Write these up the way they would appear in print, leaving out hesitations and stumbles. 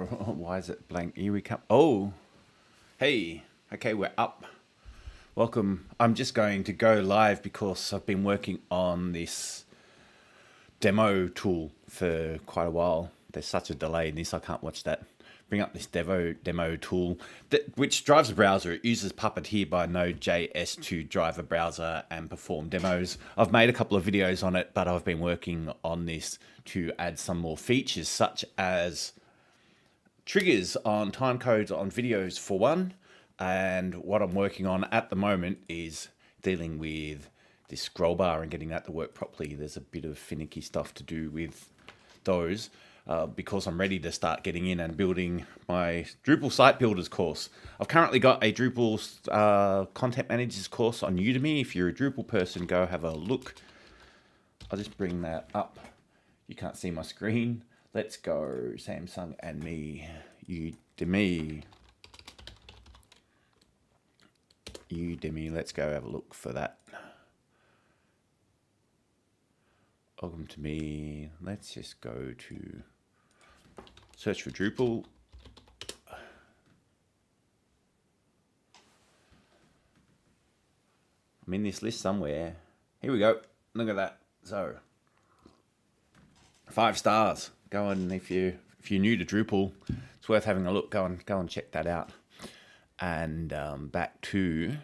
Why is it blank? Here we come. Oh, hey. Okay, we're up. Welcome. I'm just going to go live because I've been working on this demo tool for quite a while. There's such a delay in this, I can't watch that. Bring up this demo tool, which drives a browser. It uses Puppeteer by Node.js to drive a browser and perform demos. I've made a couple of videos on it, but I've been working on this to add some more features, such as triggers on timecodes on videos for one. And what I'm working on at the moment is dealing with this scroll bar and getting that to work properly. There's a bit of finicky stuff to do with those. Because I'm ready to start getting in and building my Drupal site builders course. I've currently got a Drupal content managers course on Udemy. If you're a Drupal person, go have a look. I'll just bring that up. You can't see my screen. Let's go Samsung and me. Udemy. Let's go have a look for that. Welcome to me. Let's just go to search for Drupal. I'm in this list somewhere. Here we go. Look at that. So 5 stars. Go on if you're new to Drupal. It's worth having a look. Go and check that out. And back to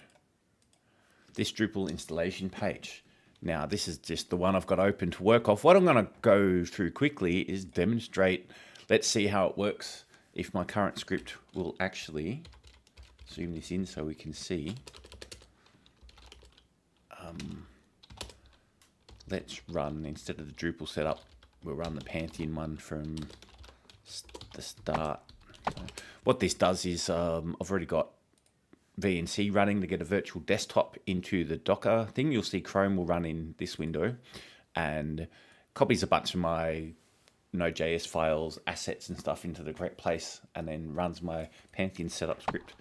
this Drupal installation page. Now, this is just the one I've got open to work off. What I'm going to go through quickly is demonstrate. Let's see how it works. If my current script will actually zoom this in so we can see. Let's run, instead of the Drupal setup, we'll run the Pantheon one from the start. So what this does is I've already got VNC running to get a virtual desktop into the Docker thing. You'll see Chrome will run in this window and copies a bunch of my Node.js files, assets and stuff into the correct place, and then runs my Pantheon setup script.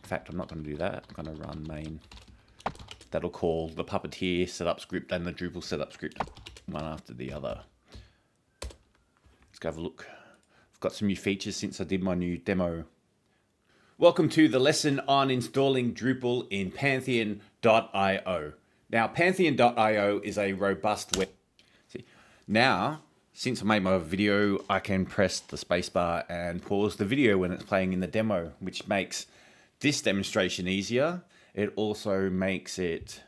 In fact, I'm not going to do that. I'm going to run main. That'll call the Puppeteer setup script and the Drupal setup script one after the other. Let's go have a look. I've got some new features since I did my new demo. Welcome to the lesson on installing Drupal in Pantheon.io. Now, Pantheon.io is a robust web. Now, since I made my video, I can press the spacebar and pause the video when it's playing in the demo, which makes this demonstration easier. It also makes it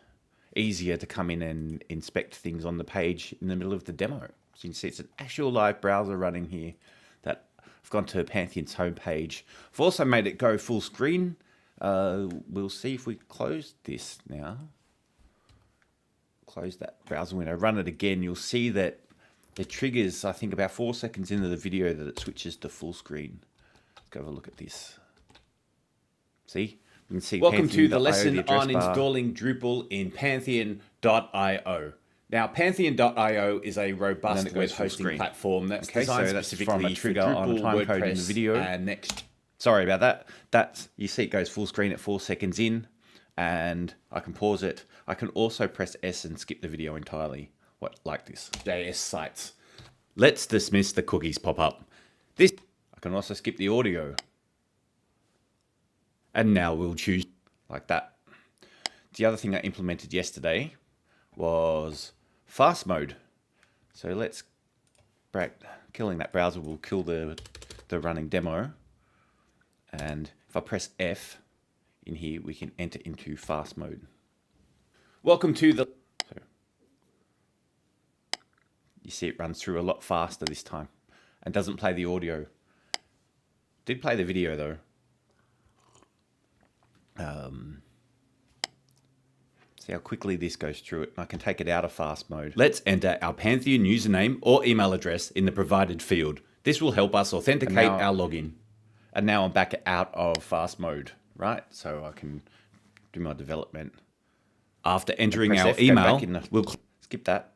easier to come in and inspect things on the page in the middle of the demo. So you can see it's an actual live browser running here. I've gone to Pantheon's homepage. I've also made it go full screen. We'll see if we close this now. Close that browser window, run it again. You'll see that it triggers, I think, about 4 seconds into the video that it switches to full screen. Let's go have a look at this. See? You can see. Welcome to the lesson on installing Drupal in Pantheon.io. Now, Pantheon.io is a robust web hosting platform that's designed specifically for Drupal, on a time code in the video. And next, sorry about that. You see it goes full screen at 4 seconds in, and I can pause it. I can also press S and skip the video entirely, like this. JS sites. Let's dismiss the cookies pop-up. I can also skip the audio. And now we'll choose like that. The other thing I implemented yesterday was fast mode. So let's killing that browser will kill the running demo. And if I press F in here, we can enter into fast mode. Welcome to the. So you see it runs through a lot faster this time and doesn't play the audio. Did play the video though. See how quickly this goes through it. I can take it out of fast mode. Let's enter our Pantheon username or email address in the provided field. This will help us authenticate our login. And now I'm back out of fast mode, right? So I can do my development. After entering our email, we'll skip that.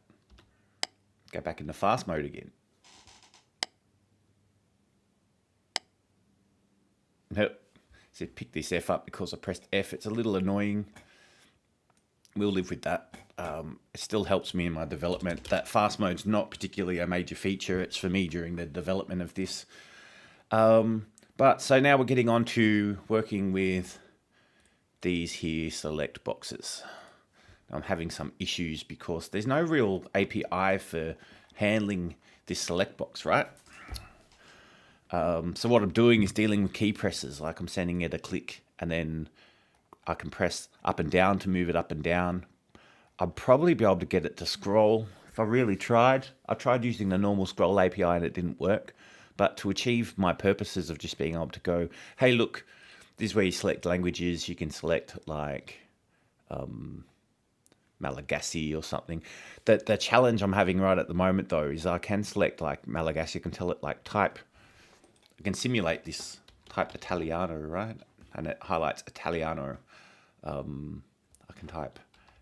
Go back into fast mode again. So pick this F up because I pressed F. It's a little annoying. We'll live with that. It still helps me in my development. That fast mode's not particularly a major feature. It's for me during the development of this. But so now we're getting on to working with these here select boxes. I'm having some issues because there's no real API for handling this select box, right? So what I'm doing is dealing with key presses, like I'm sending it a click and then I can press up and down to move it up and down. I'd probably be able to get it to scroll if I really tried. I tried using the normal scroll API and it didn't work. But to achieve my purposes of just being able to go, hey, look, this is where you select languages. You can select like Malagasy or something. The challenge I'm having right at the moment, though, is I can select like Malagasy. I can tell it like type. I can simulate this type Italiano, right? And it highlights Italiano. I can type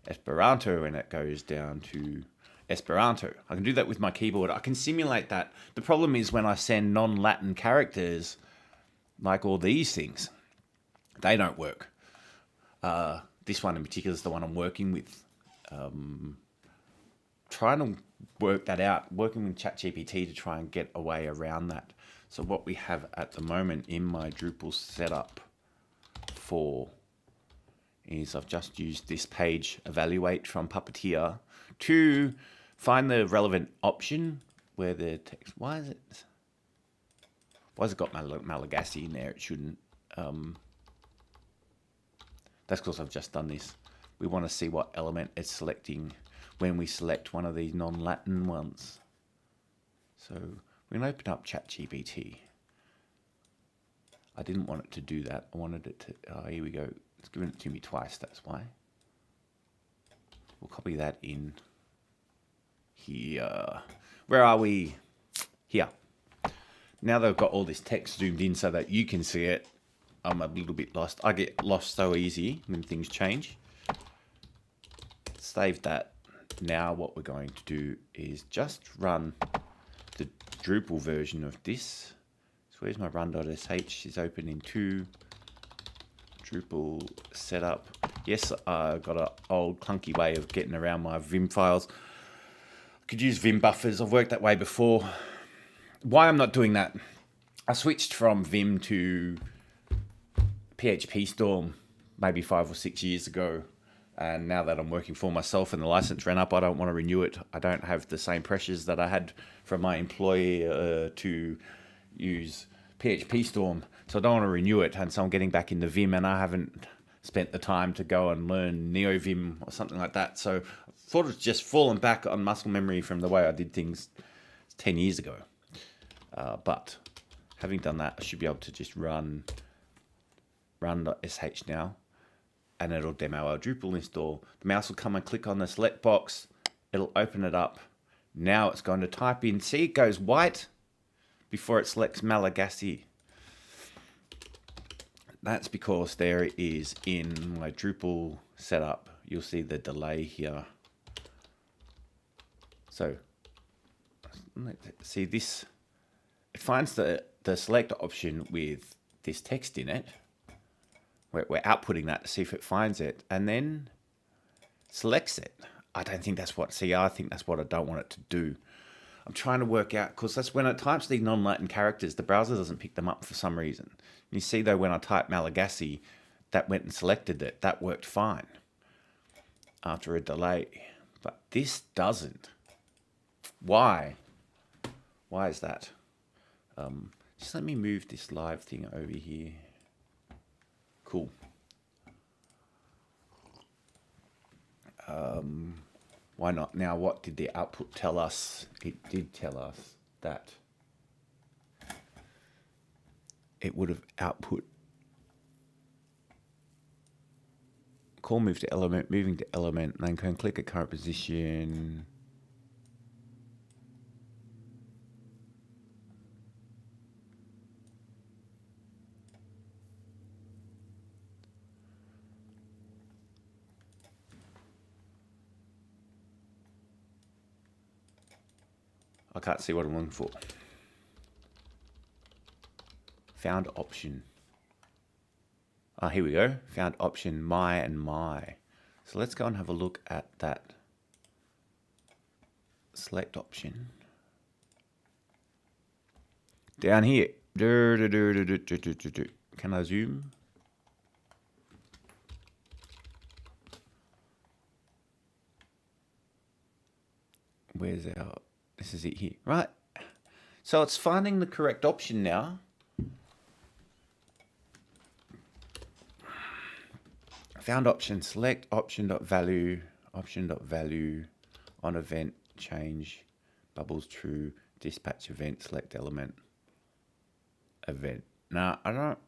Esperanto and it goes down to Esperanto. I can do that with my keyboard. I can simulate that. The problem is when I send non-Latin characters, like all these things, they don't work. This one in particular is the one I'm working with. Trying to work that out, working with ChatGPT to try and get a way around that. So what we have at the moment in my Drupal setup for is I've just used this page evaluate from Puppeteer to find the relevant option where the text, why has it got Malagasy in there? It shouldn't. That's because I've just done this. We want to see what element it's selecting when we select one of these non-Latin ones. So we're going to open up ChatGPT. I didn't want it to do that. I wanted it to, here we go. It's given it to me twice, that's why. We'll copy that in here. Where are we? Here. Now that I've got all this text zoomed in so that you can see it, I'm a little bit lost. I get lost so easy when things change. Save that. Now what we're going to do is just run the Drupal version of this. So where's my run.sh? Is open in 2. Drupal setup. Yes, I've got an old clunky way of getting around my Vim files. I could use Vim buffers. I've worked that way before. Why I'm not doing that? I switched from Vim to PHP Storm maybe 5 or 6 years ago. And now that I'm working for myself and the license ran up, I don't want to renew it. I don't have the same pressures that I had from my employer to use PHP Storm. So I don't want to renew it. And so I'm getting back into Vim and I haven't spent the time to go and learn NeoVim or something like that. So I thought it's just fallen back on muscle memory from the way I did things 10 years ago. But having done that, I should be able to just run run.sh now. And it'll demo our Drupal install. The mouse will come and click on the select box. It'll open it up. Now it's going to type in. See, it goes white before it selects Malagasy. That's because there it is in my Drupal setup. You'll see the delay here. So, see this. It finds the select option with this text in it. We're outputting that to see if it finds it and then selects it. I don't think that's what, I think that's what I don't want it to do. I'm trying to work out, because that's when it types these non-Latin characters, the browser doesn't pick them up for some reason. You see though, when I type Malagasy, that went and selected it. That worked fine after a delay, but this doesn't. Why? Why is that? Just let me move this live thing over here. Cool. Why not? Now, what did the output tell us? It did tell us that it would have output call move to element, moving to element, and then can click at current position. I can't see what I'm looking for. Found option. Ah, here we go. Found option my and my. So let's go and have a look at that select option. Down here, Can I zoom? Where's our... This is it here. Right. So it's finding the correct option now. Found option, select option.value on event, change, bubbles true, dispatch event, select element, event. Now, I don't...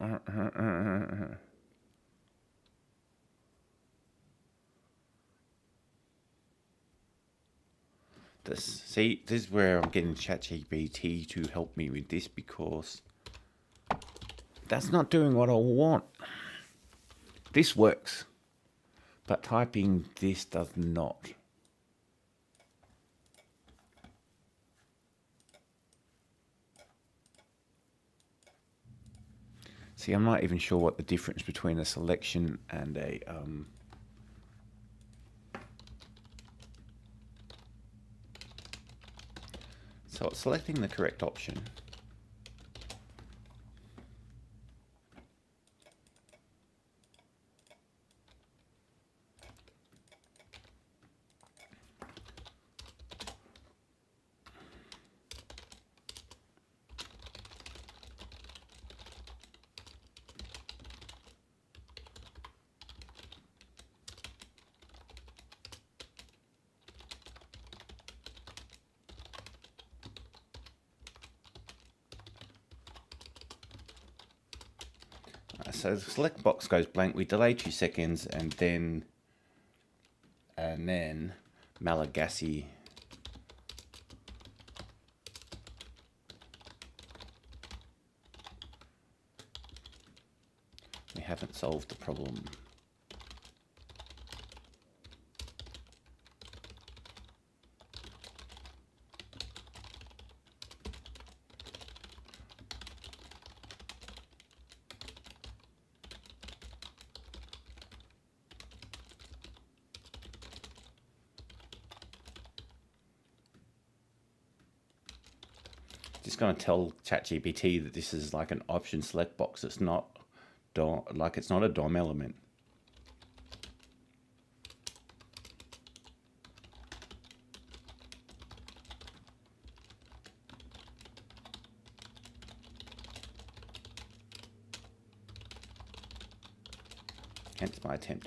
this is where I'm getting ChatGPT to help me with this, because that's not doing what I want. This works, but typing this does not. See, I'm not even sure what the difference between a selection and a so it's selecting the correct option. So the select box goes blank. We delay 2 seconds, and then Malagasy. We haven't solved the problem. Just going to tell ChatGPT that this is like an option select box. It's not it's not a DOM element. Hence my attempt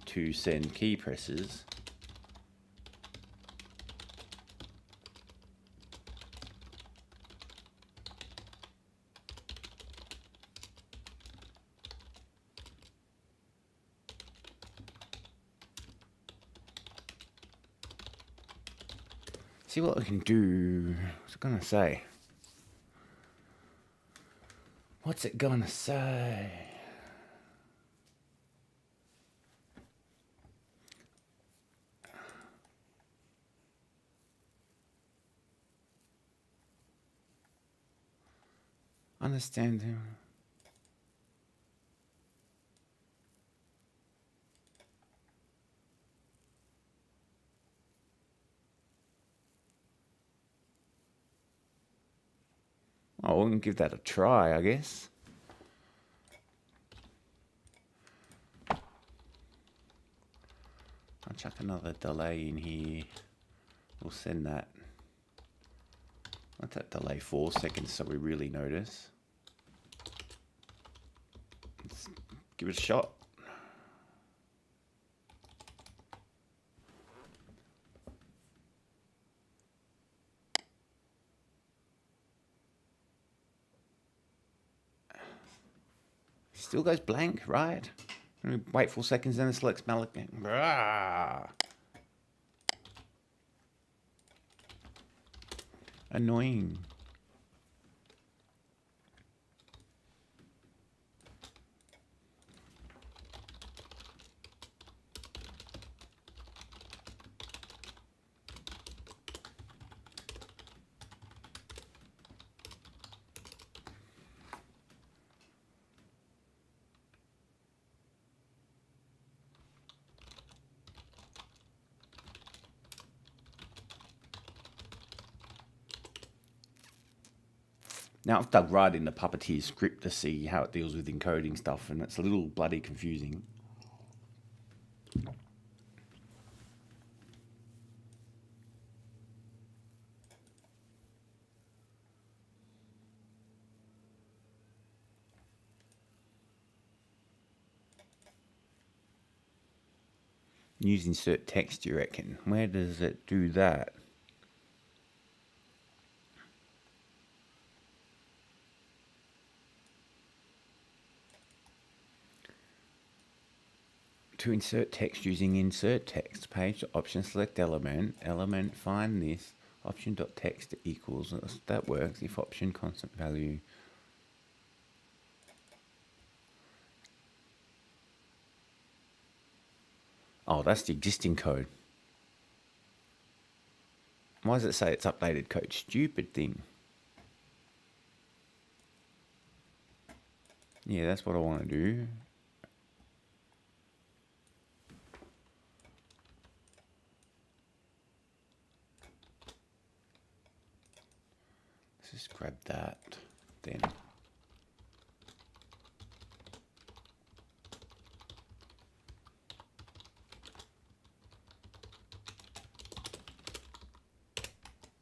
to send key presses. See what we can do. What's it gonna say? What's it gonna say? Understand him. Oh, we can give that a try, I guess. I'll chuck another delay in here. We'll send that. Let that delay 4 seconds so we really notice. Let's give it a shot. Still goes blank, right? Wait 4 seconds, then it selects Malagasy. Annoying. Now, I've dug right into Puppeteer script to see how it deals with encoding stuff, and it's a little bloody confusing. Use insert text, you reckon? Where does it do that? To insert text using insert text page option, select element, find this option dot text equals, that works if option constant value. Oh, that's the existing code. Why does it say it's updated code? Stupid thing. Yeah, that's what I want to do. Let's just grab that then.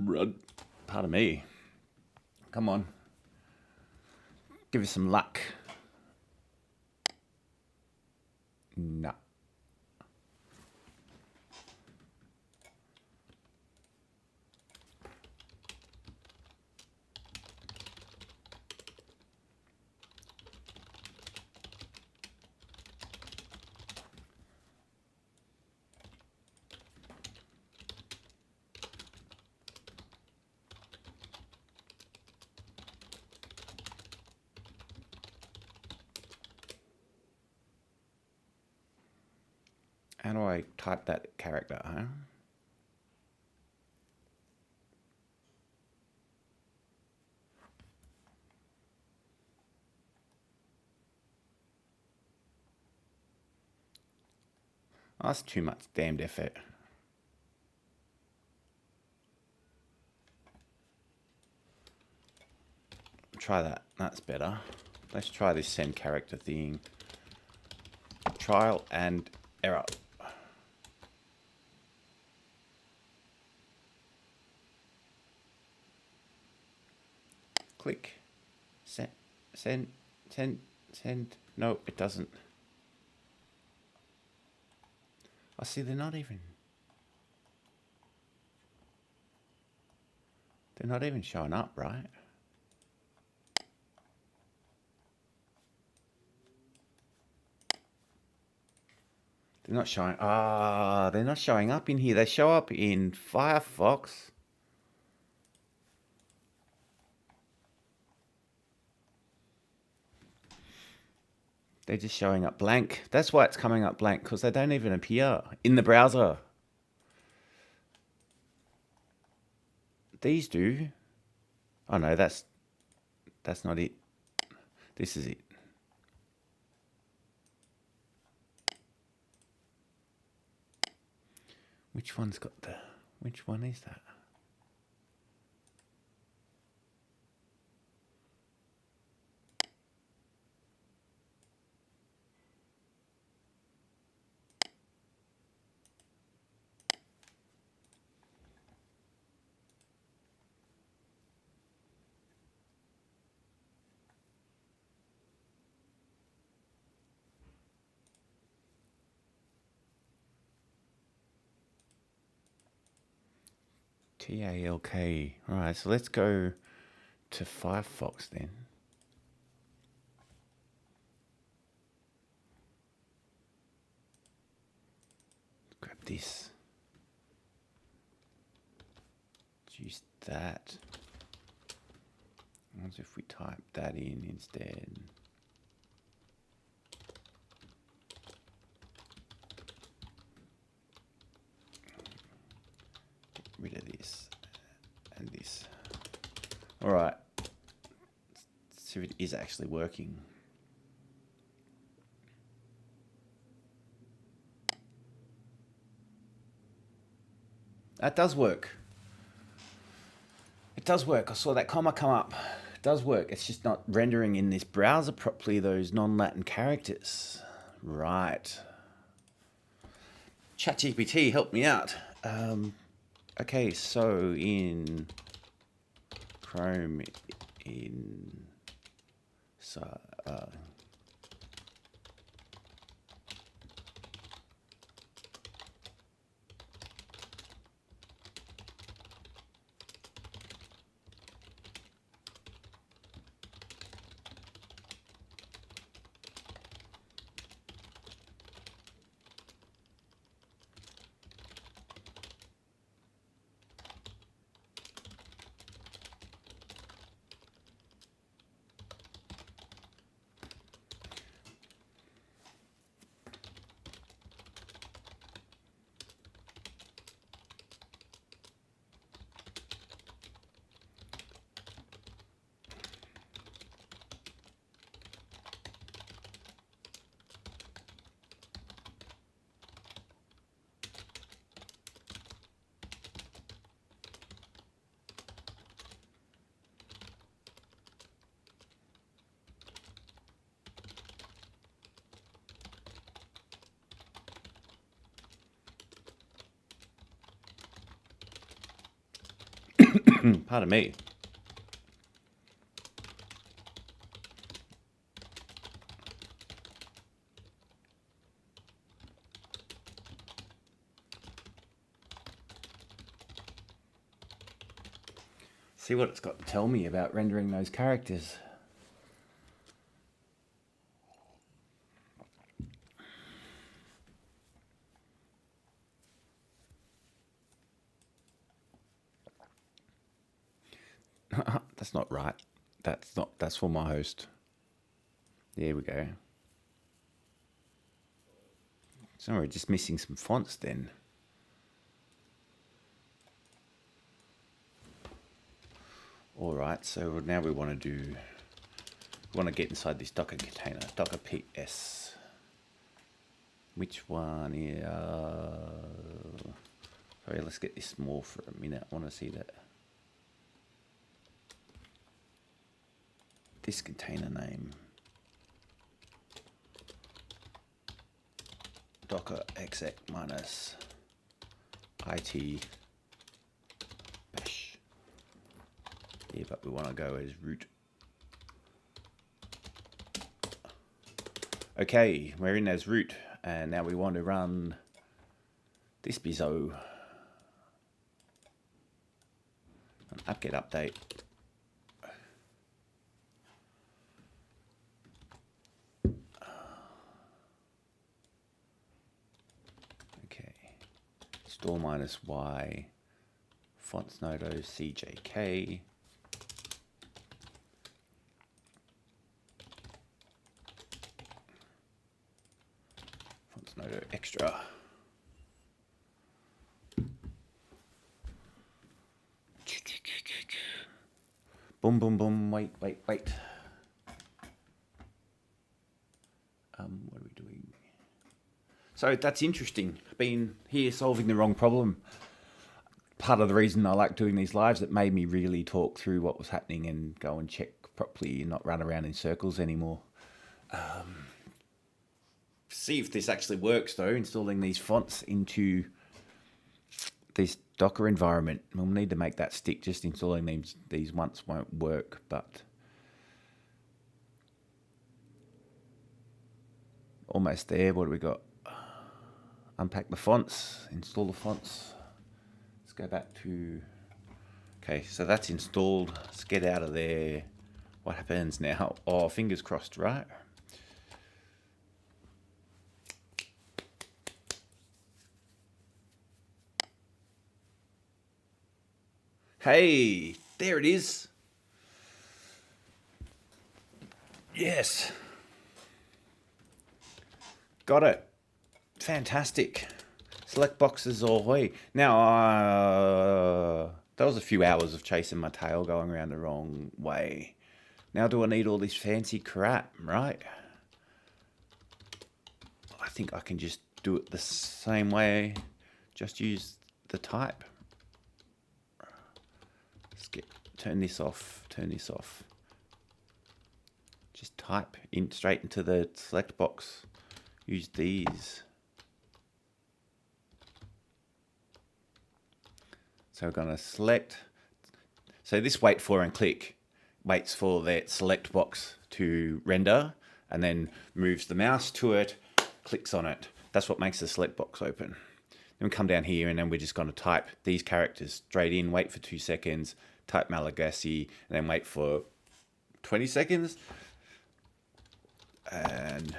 Run. Pardon me. Come on. Give us some luck. No. How do I type that character, huh? Oh, that's too much damned effort. Try that. That's better. Let's try this send character thing. Trial and error. Click. Send. No, it doesn't. I see they're not even showing up, right? They're not showing. They're not showing up in here. They show up in Firefox. They're just showing up blank. That's why it's coming up blank, because they don't even appear in the browser. These do. Oh no, that's not it. This is it. Which one is that? TALK. All right, so let's go to Firefox then. Grab this. Use that. What if we type that in instead? Get rid of this and this. All right. Let's see if it is actually working. That does work. It does work. I saw that comma come up It does work. It's just not rendering in this browser properly those non-Latin characters. Right. ChatGPT, help me out. Okay, so in Chrome, pardon me. See what it's got to tell me about rendering those characters. That's not right. That's for my host. There we go. So we're just missing some fonts then. All right, so now we want to get inside this Docker container, Docker PS. Which one is, sorry, let's get this small for a minute. I want to see that. This container name. Docker exec minus IT bash. Yeah, but we want to go as root. Okay, we're in as root, and now we want to run this bizzo. An apt-get update. Okay, store -y fonts nodo CJK. Nodo extra. Boom, boom, boom. Wait. What are we doing? So that's interesting. Been here solving the wrong problem. Part of the reason I like doing these lives, it made me really talk through what was happening and go and check properly and not run around in circles anymore. See if this actually works though, installing these fonts into this Docker environment. We'll need to make that stick. Just installing these once won't work, but almost there. What do we got? Unpack the fonts, install the fonts. Let's go back to, okay, so that's installed. Let's get out of there. What happens now? Oh, fingers crossed, right? Hey, there it is. Yes. Got it. Fantastic. Select boxes ahoy. Now, that was a few hours of chasing my tail going around the wrong way. Now do I need all this fancy crap, right? I think I can just do it the same way. Just use the type. Let's turn this off, turn this off. type in straight into the select box. Use these. So we're going to select. So this wait for and click waits for that select box to render and then moves the mouse to it, clicks on it. That's what makes the select box open. Then we come down here and then we're just going to type these characters straight in, wait for 2 seconds, type Malagasy, and then wait for 20 seconds. And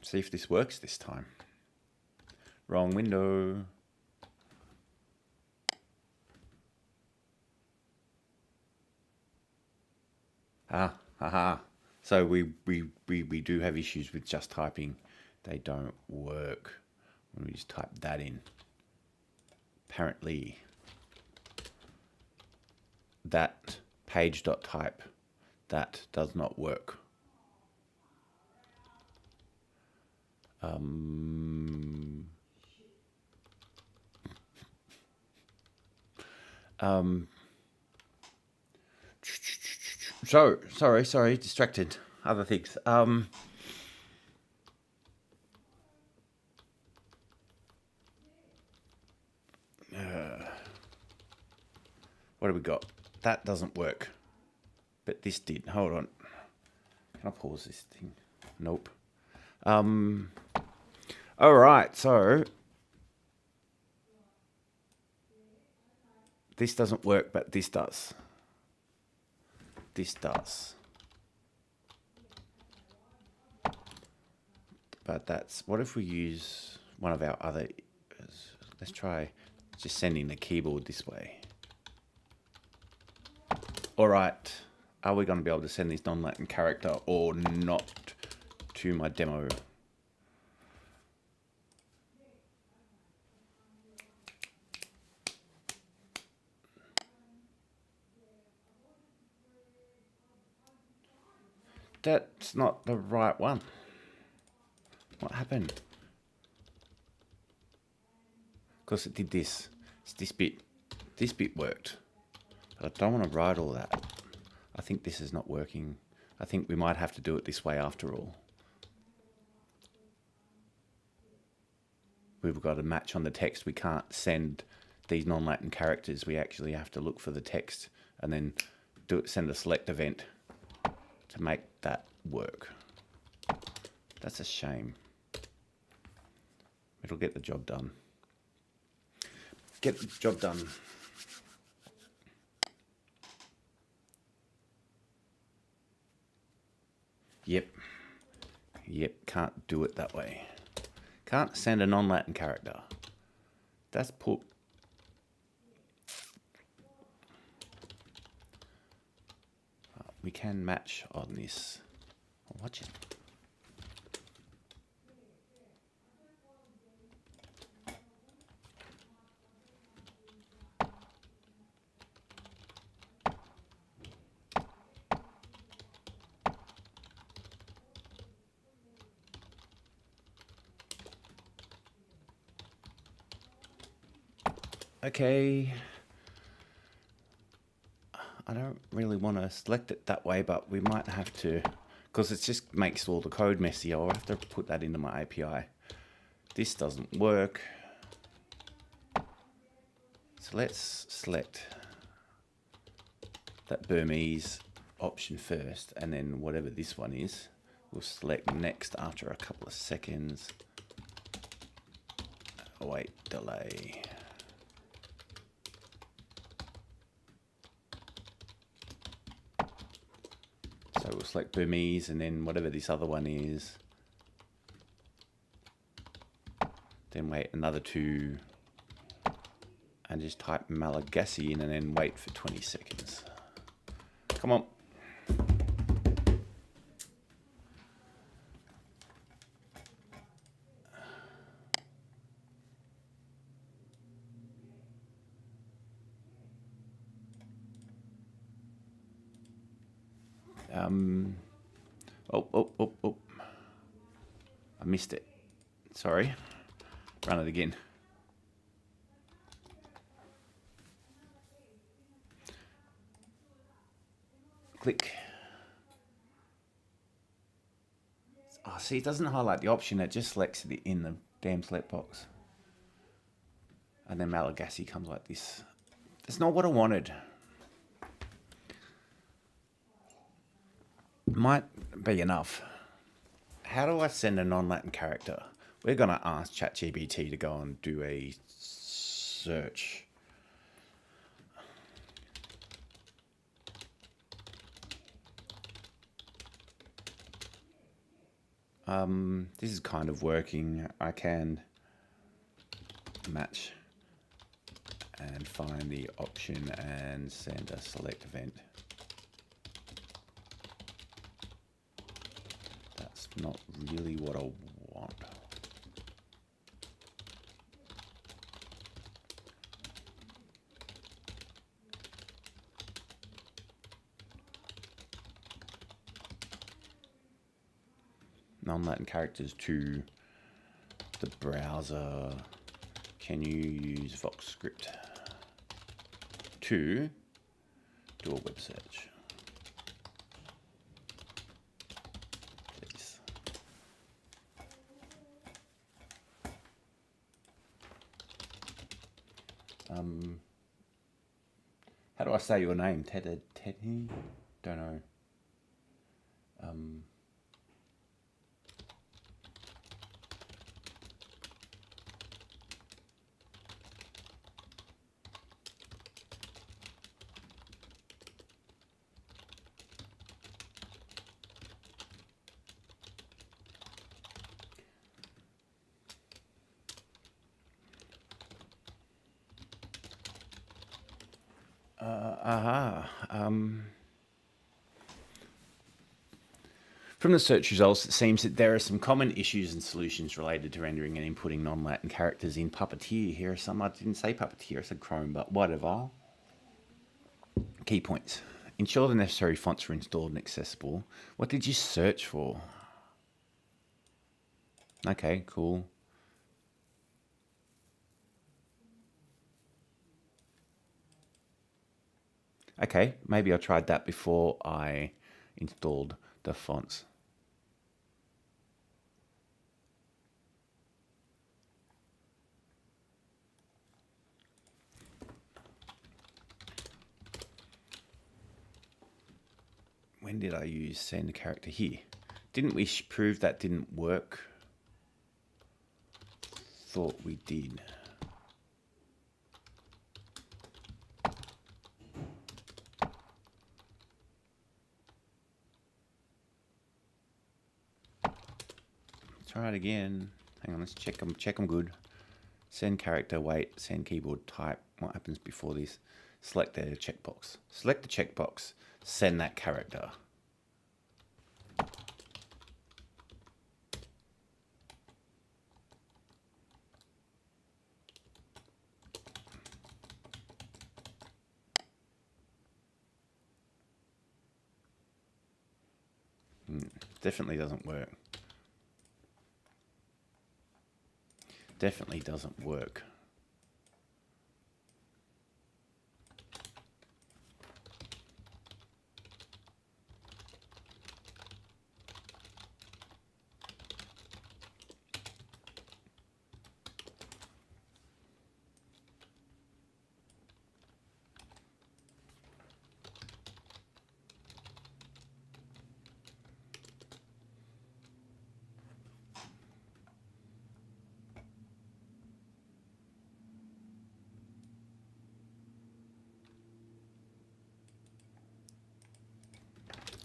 see if this works this time. Wrong window. So we do have issues with just typing. They don't work when we just type that in. Apparently, that page.type, that does not work. So sorry, distracted. Other things. What do we got? That doesn't work, but this did. Hold on. Can I pause this thing? Nope. All right. So this doesn't work, but this does. This does. But that's, what if we use one of our other, let's try just sending the keyboard this way. All right, are we going to be able to send this non-Latin character or not to my demo? That's not the right one. What happened? Because it did this. It's this bit. This bit worked. But I don't want to write all that. I think this is not working. I think we might have to do it this way after all. We've got a match on the text. We can't send these non-Latin characters. We actually have to look for the text and then send a select event to make that work. That's a shame. It'll get the job done. Get the job done. Yep, can't do it that way. Can't send a non-Latin character. That's poor. We can match on this. Watch it. Okay. I don't really want to select it that way, but we might have to, because it just makes all the code messy. I'll have to put that into my API. This doesn't work. So let's select that Burmese option first, and then whatever this one is, we'll select next after a couple of seconds. Await delay. So we'll select Burmese and then whatever this other one is. Then wait another 2 and just type Malagasy in and then wait for 20 seconds. Come on. Oh. I missed it. Sorry. Run it again. Click. Oh, see, it doesn't highlight the option. It just selects it in the damn select box. And then Malagasy comes like this. That's not what I wanted. Might be enough. How do I send a non-Latin character? We're going to ask ChatGPT to go and do a search. This is kind of working. I can match and find the option and send a select event. That's not really what I want. Non-Latin characters to the browser. Can you use VoxScript to do a web search? Please. How do I say your name? Teddy? Don't know. From the search results, it seems that there are some common issues and solutions related to rendering and inputting non-Latin characters in Puppeteer. Here are some. I didn't say Puppeteer, I said Chrome, but whatever. Key points. Ensure the necessary fonts are installed and accessible. What did you search for? Okay, cool. Okay, maybe I tried that before I installed the fonts. When did I use send a character here? Didn't we prove that didn't work? Thought we did. Try it again. Hang on, let's check them. Check them good. Send character, wait, send keyboard type. What happens before this? Select the checkbox. Select the checkbox. Send that character. Definitely doesn't work. Definitely doesn't work.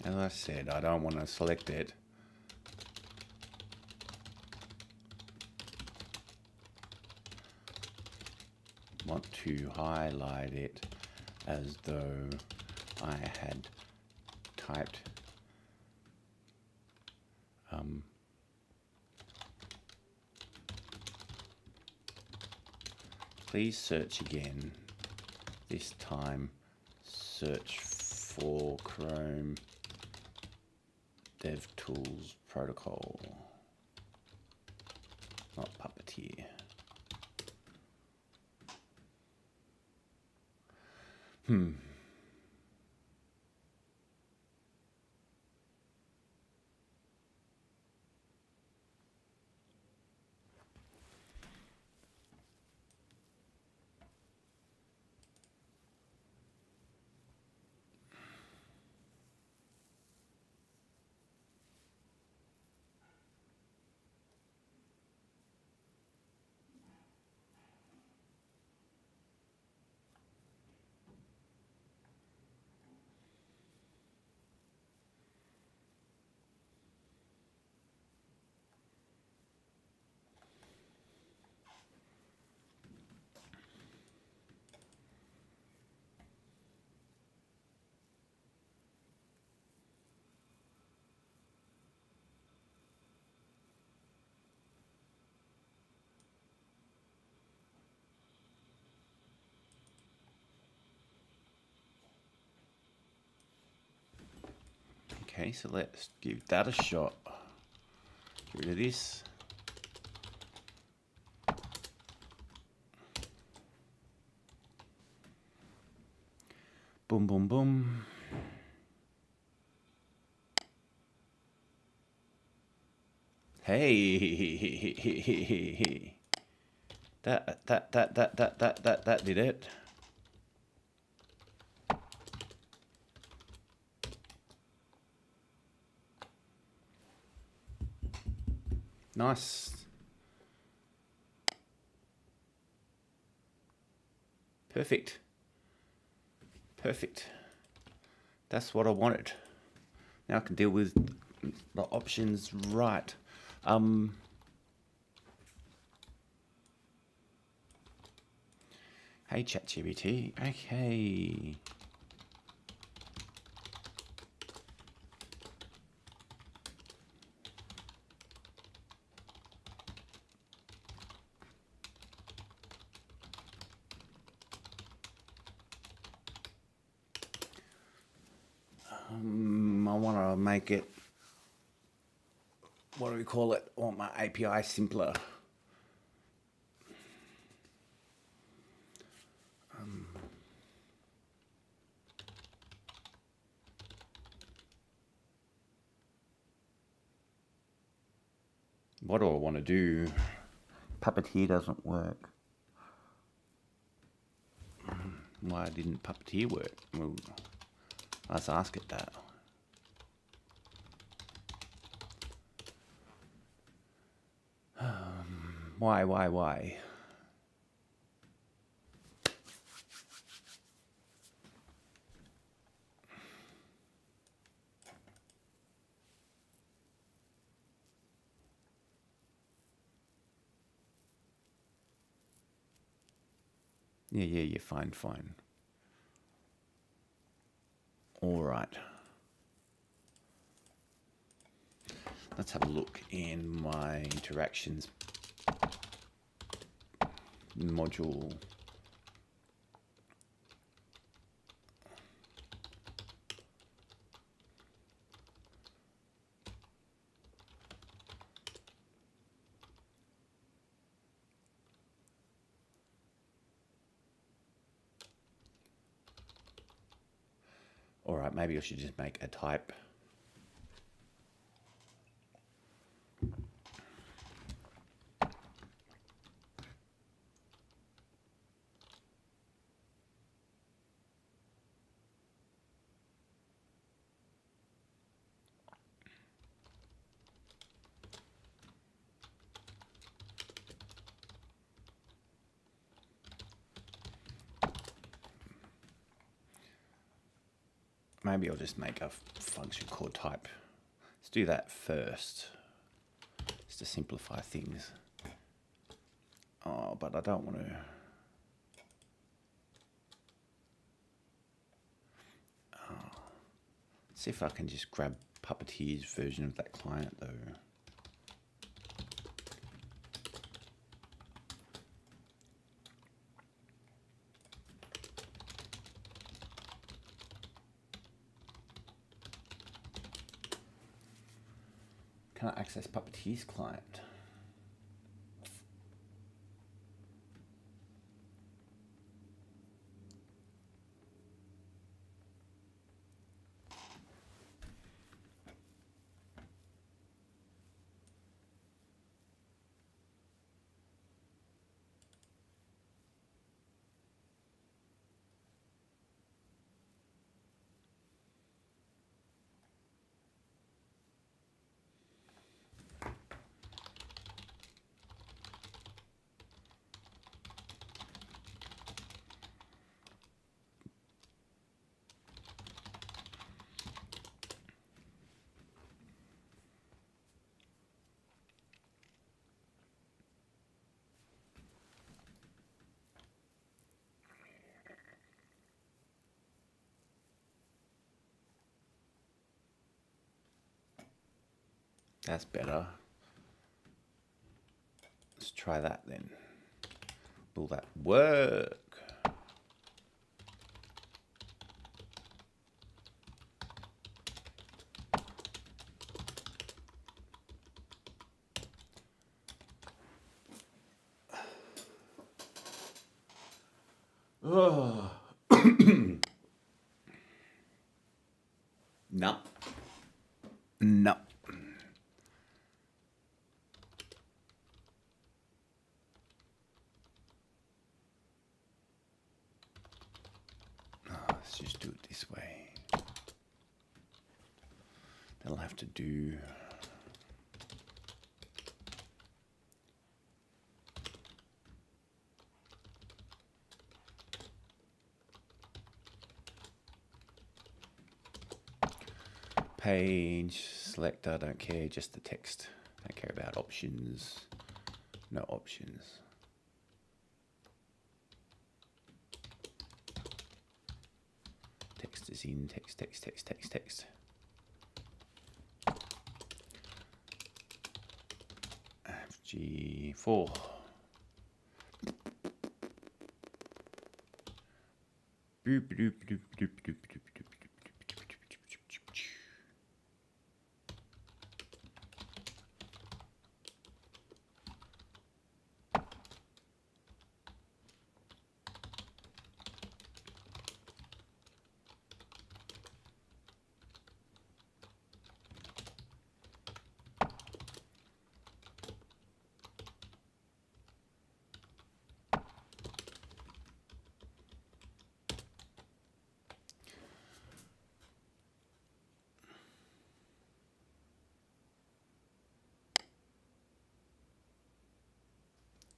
As I said, I don't want to select it. Want to highlight it as though I had typed please search again. This time search for Chrome DevTools protocol, not Puppeteer. Okay, so let's give that a shot. Get rid of this. Boom, boom, boom. Hey, that did it. Nice. Perfect. Perfect. That's what I wanted. Now I can deal with the options right. Hey ChatGPT. Okay. I want to make it, what do we call it? I want my API simpler. What do I want to do? Puppeteer doesn't work. Why didn't Puppeteer work? Well, let's ask it that. Why? Yeah, fine. All right. Let's have a look in my interactions module. All right, maybe I should just make a type. Maybe I'll just make a function called type. Let's do that first, just to simplify things. Oh, but I don't want to. See if I can just grab Puppeteer's version of that client though. Can I access Puppeteer's client? That's better. Let's try that then. Will that work? Oh. No. No. Let's just do it this way. That'll have to do. Page, selector, don't care, just the text. Don't care about options. No options. Text is in, text, text, text, text, text. FG4. Boop, boop, boop, boop, boop, boop, boop.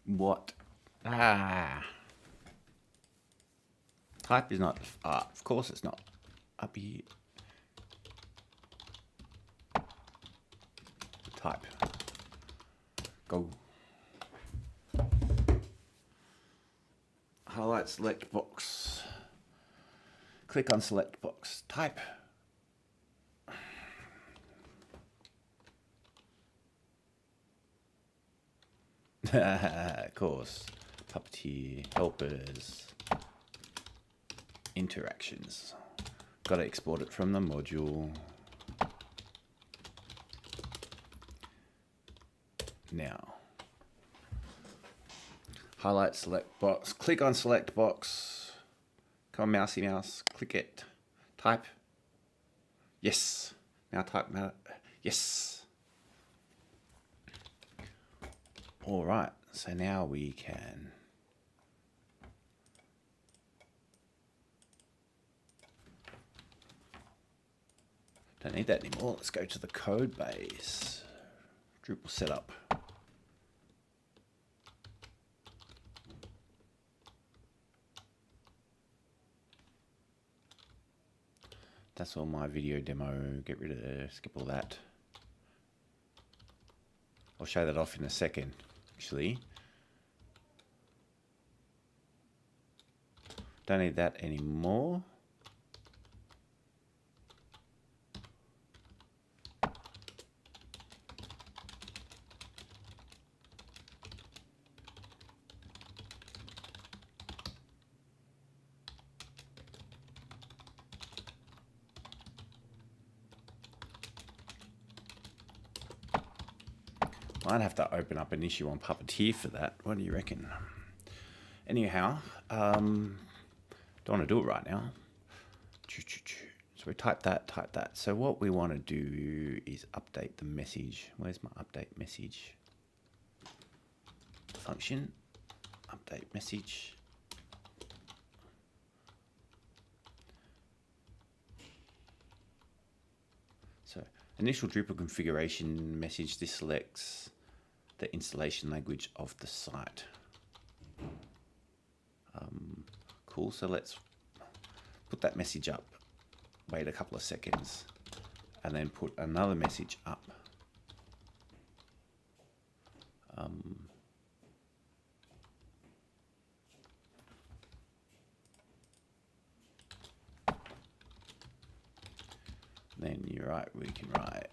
What? Type is not, of course it's not. Up here. Type. Go. Highlight select box. Click on select box. Type. Of course. Puppeteer, helpers, interactions. Got to export it from the module. Now, highlight select box. Click on select box. Come on, mousey mouse. Click it. Type. Yes. Now type. Yes. All right, so now we can don't need that anymore. Let's go to the code base. Drupal setup. That's all my video demo. Get rid of skip all that. I'll show that off in a second. Actually, don't need that anymore. I'd have to open up an issue on Puppeteer for that. What do you reckon? Anyhow, don't want to do it right now. So we type that, type that. So what we want to do is update the message. Where's my update message? Function, update message. So initial Drupal configuration message, this selects the installation language of the site. Cool, so let's put that message up, wait a couple of seconds, and then put another message up. Then you're right, we can write.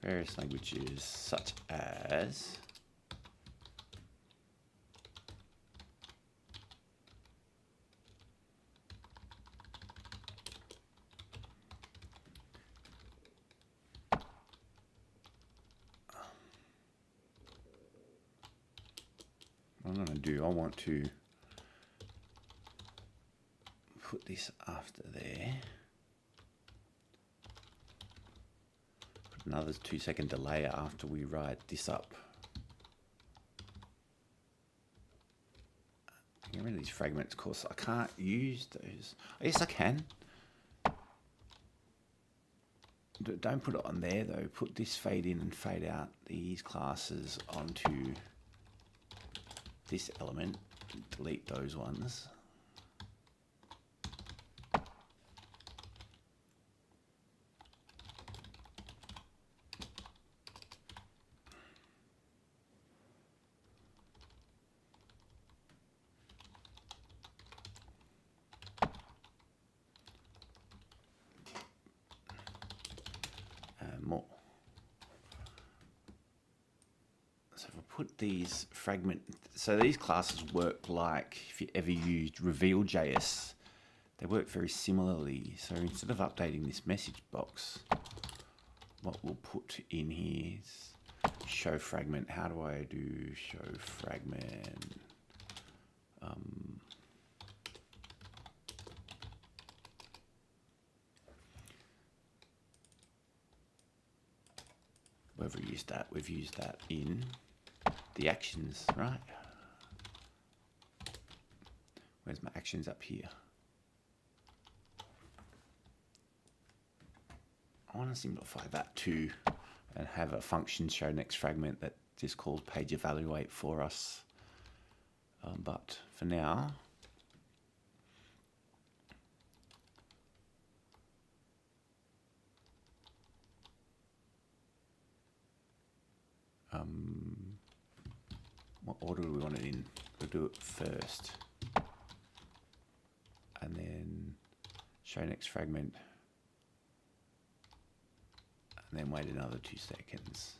Various languages such as to do. I want to put this after there. Put another 2-second delay after we write this up. Get rid of these fragments, of course. I can't use those. Yes, I can. Don't put it on there though. Put this fade in and fade out these classes onto this element. Delete those ones. More. So if I put these so these classes work like if you ever used Reveal.js, they work very similarly. So instead of updating this message box, what we'll put in here is show fragment. How do I do show fragment? We've used that in the actions, right? Where's my actions up here? I want to simplify that too and have a function show next fragment that just calls page evaluate for us. But for now, what order do we want it in? We'll do it first. And then show next fragment. And then wait another 2 seconds.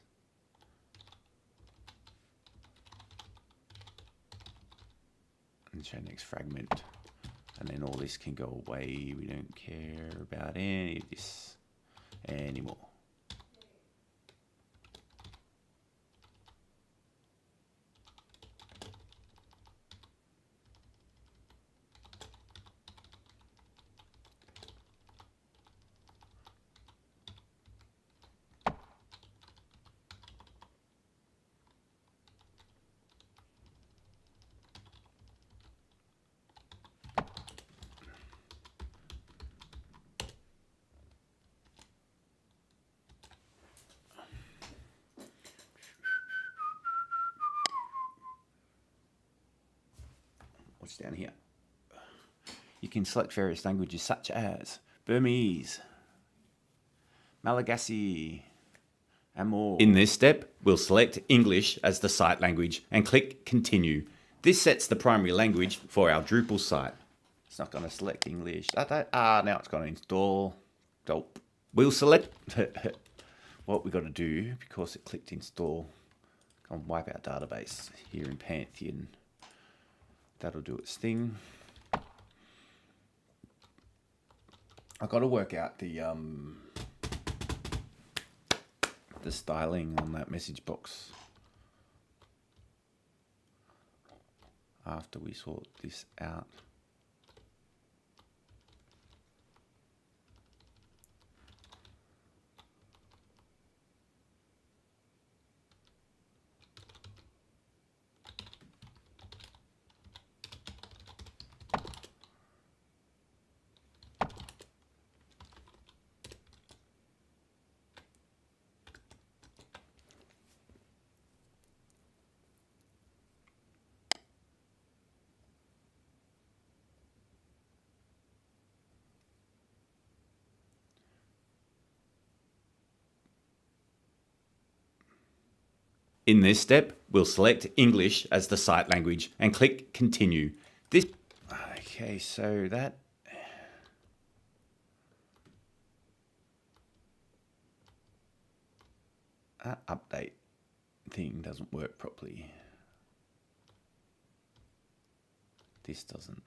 And show next fragment. And then all this can go away. We don't care about any of this anymore. What's down here? You can select various languages such as Burmese, Malagasy, and more. In this step, we'll select English as the site language and click Continue. This sets the primary language for our Drupal site. It's not going to select English. Now it's going to install. Dope. We'll select what we got to do because it clicked install. Go and wipe our database here in Pantheon. That'll do its thing. I've got to work out the styling on that message box after we sort this out. In this step, we'll select English as the site language and click Continue. Okay, so that update thing doesn't work properly. This doesn't.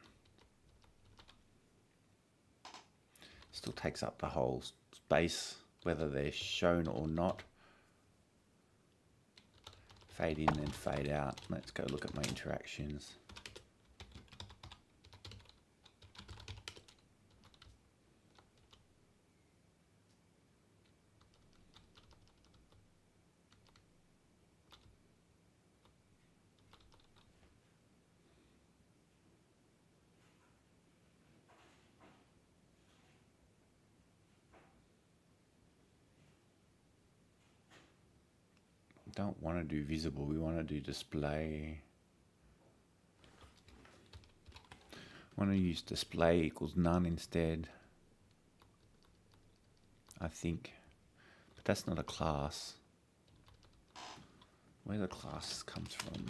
Still takes up the whole space, whether they're shown or not. Fade in and fade out. Let's go look at my interactions. Don't want to do visible, we want to do display. I want to use display equals none instead, I think, but that's not a class. Where the class comes from.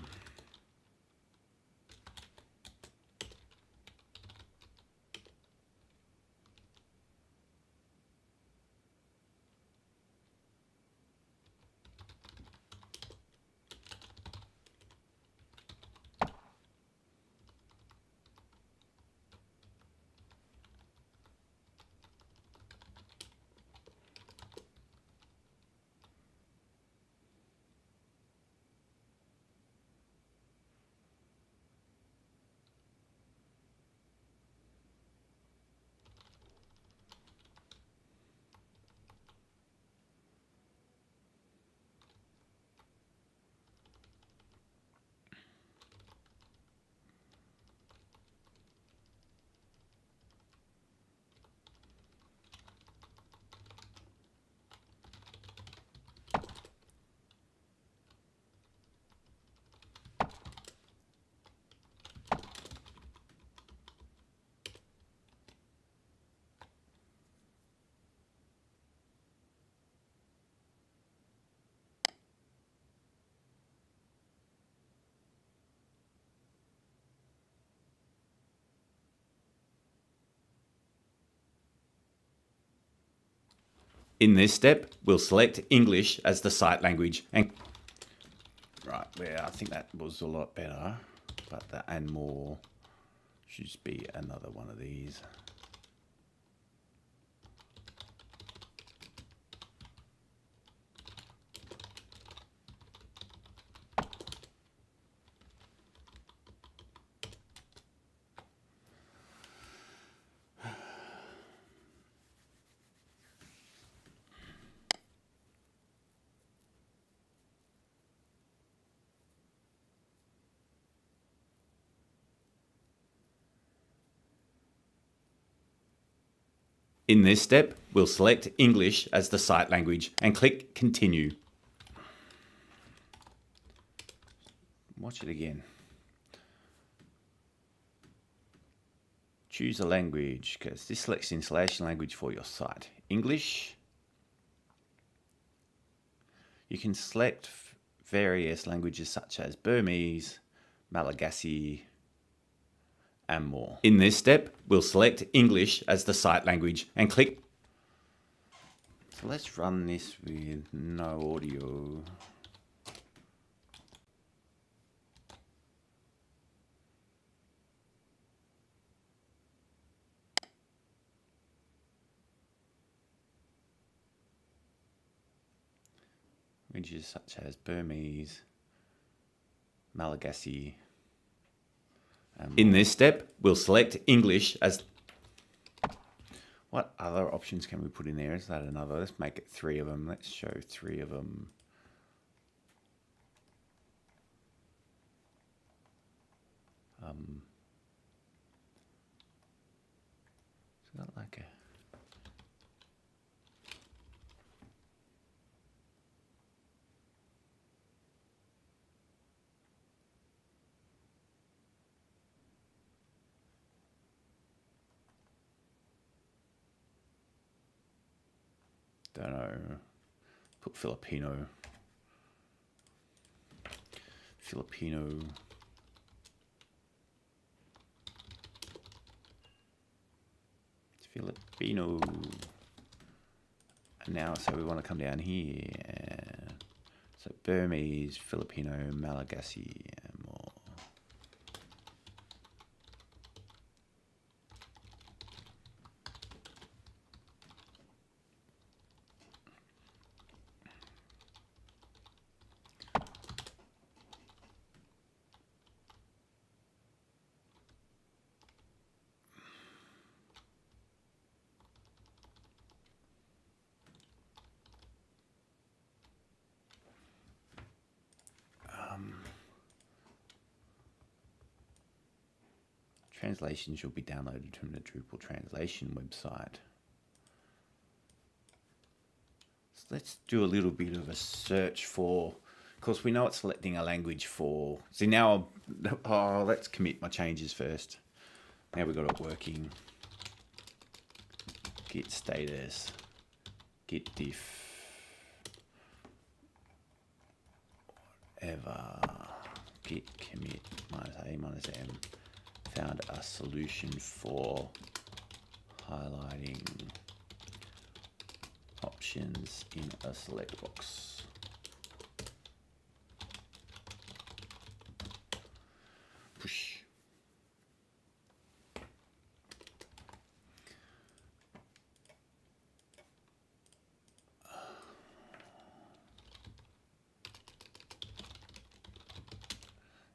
In this step, we'll select English as the site language and right, yeah, I think that was a lot better, but the and more should just be another one of these. In this step, we'll select English as the site language and click Continue. Watch it again. Choose a language, because this selects the installation language for your site. English. You can select various languages such as Burmese, Malagasy, and more. In this step, we'll select English as the site language and click. So let's run this with no audio. Languages such as Burmese, Malagasy. In this step, we'll select English as... What other options can we put in there? Is that another? Let's make it 3 of them. Let's show 3 of them. It's got like a... Don't know. Put Filipino. Filipino. It's Filipino. And now, so we want to come down here. So Burmese, Filipino, Malagasy, and more. Translations will be downloaded from the Drupal translation website. So let's do a little bit of a search for, of course we know it's selecting a language for, see now, let's commit my changes first. Now we've got it working. Git status, git diff, whatever, git commit -a -m, found a solution for highlighting options in a select box. Push.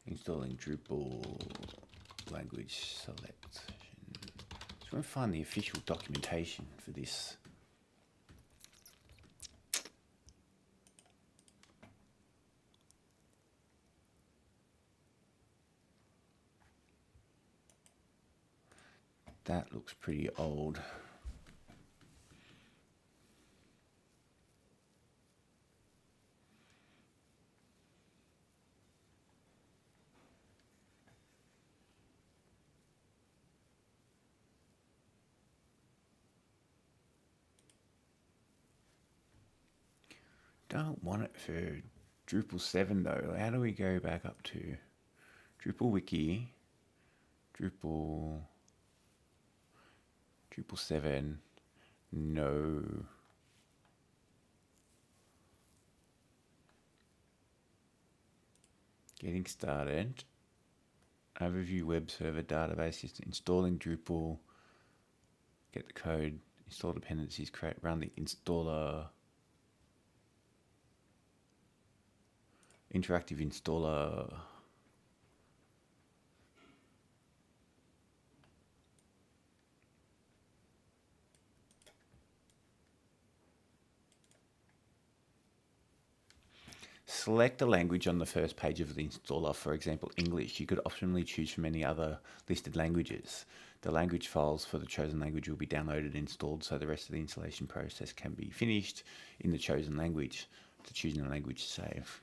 Installing Drupal language select. So we're going to find the official documentation for this. That looks pretty old. Don't want it for Drupal 7 though. How do we go back up to Drupal Wiki, Drupal 7, no. Getting started. Overview web server database, installing Drupal, get the code, install dependencies, run the installer, interactive installer. Select a language on the first page of the installer, for example, English. You could optionally choose from any other listed languages. The language files for the chosen language will be downloaded and installed so the rest of the installation process can be finished in the chosen language. To choose a language, save.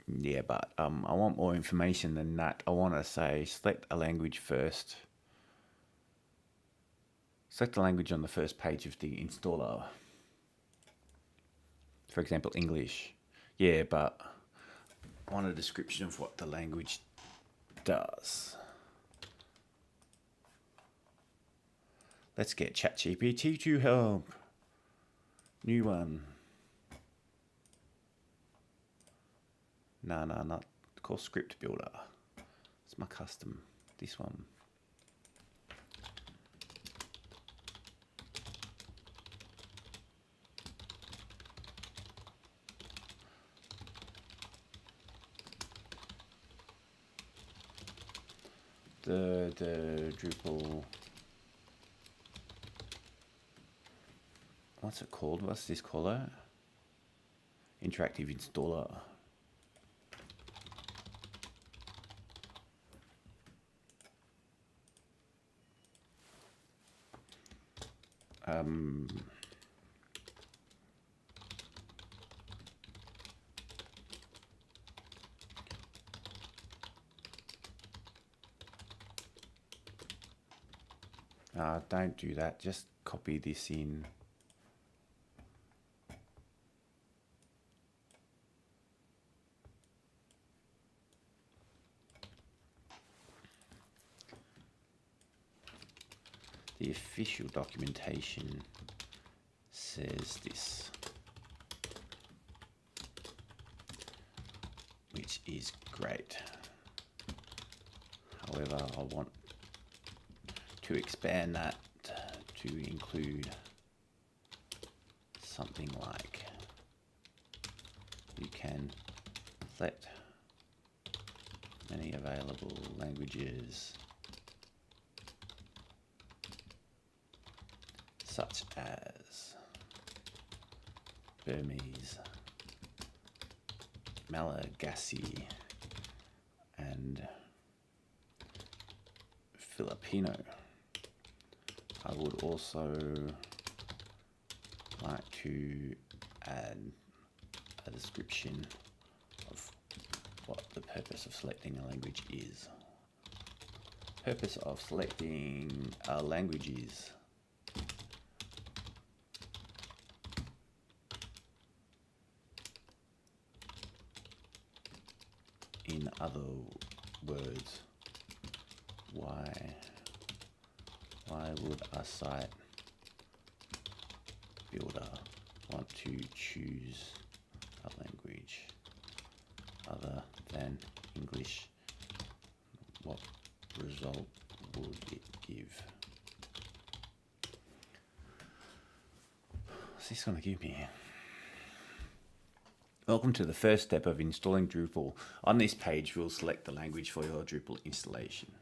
Yeah, but I want more information than that. I want to say select a language first. Select the language on the first page of the installer. For example, English. Yeah, but I want a description of what the language does. Let's get ChatGPT to help. New one. No, not called Script Builder. It's my custom. This one. The Drupal, what's it called? What's this called? Interactive installer. Don't do that. Just copy this in. The official documentation says this, which is great. However, I want to expand that to include something like you can select many available languages such as Burmese, Malagasy, and Filipino. I would also like to add a description of what the purpose of selecting a language is. Purpose of selecting a language is in other words, why would a site builder want to choose a language other than English? What result would it give? What's this going to give me? Welcome to the first step of installing Drupal. On this page, we'll select the language for your Drupal installation.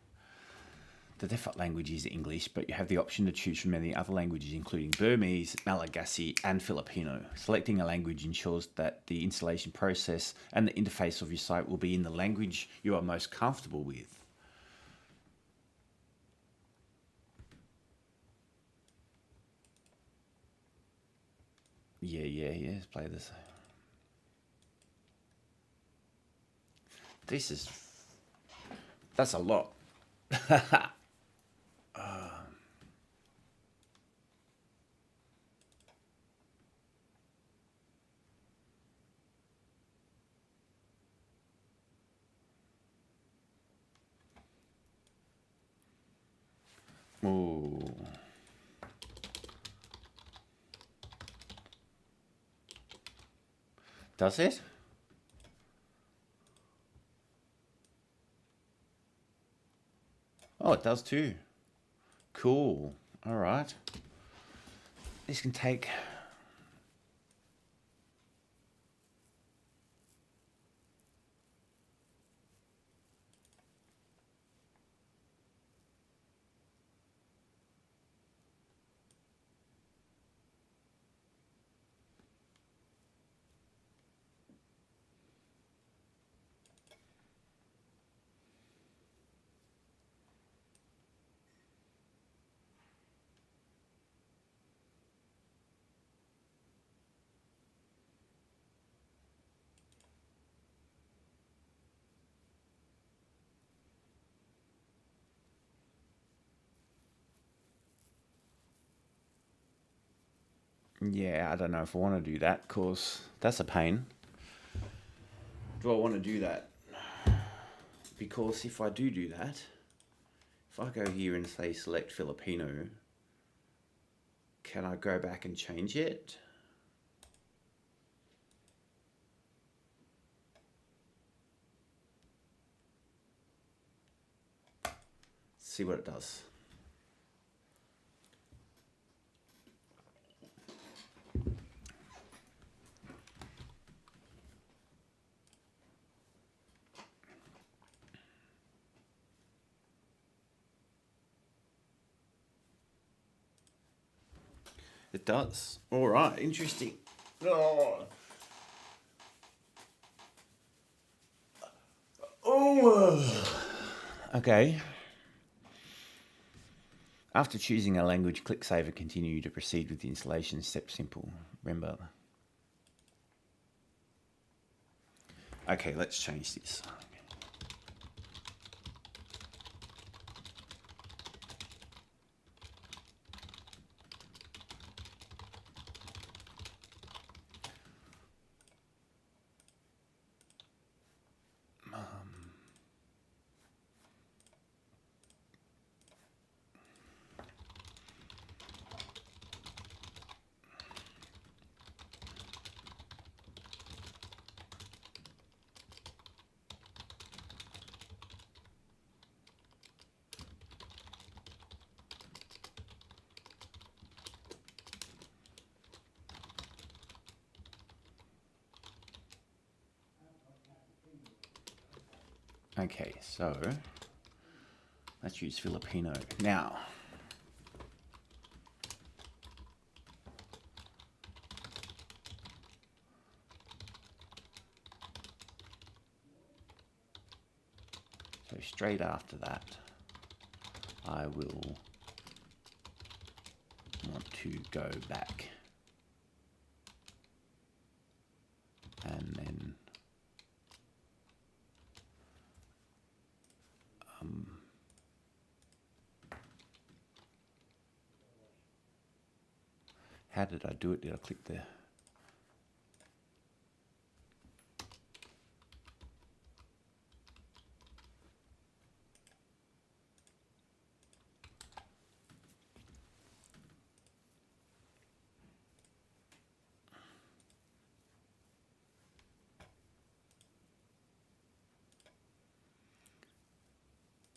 The default language is English, but you have the option to choose from many other languages, including Burmese, Malagasy, and Filipino. Selecting a language ensures that the installation process and the interface of your site will be in the language you are most comfortable with. Yeah, let's play this. That's a lot. Ooh. Does it? Oh, it does too. Cool. All right. This can take... Yeah, I don't know if I want to do that, because that's a pain. Do I want to do that? Because if I do that, if I go here and say select Filipino, can I go back and change it? See what it does. It does. All right, interesting. Oh. Okay. After choosing a language, click Save and continue to proceed with the installation. Step simple. Remember. Okay, let's change this. Okay, so let's use Filipino. Now, So straight after that, I will want to go back and then how did I do it? Did I click the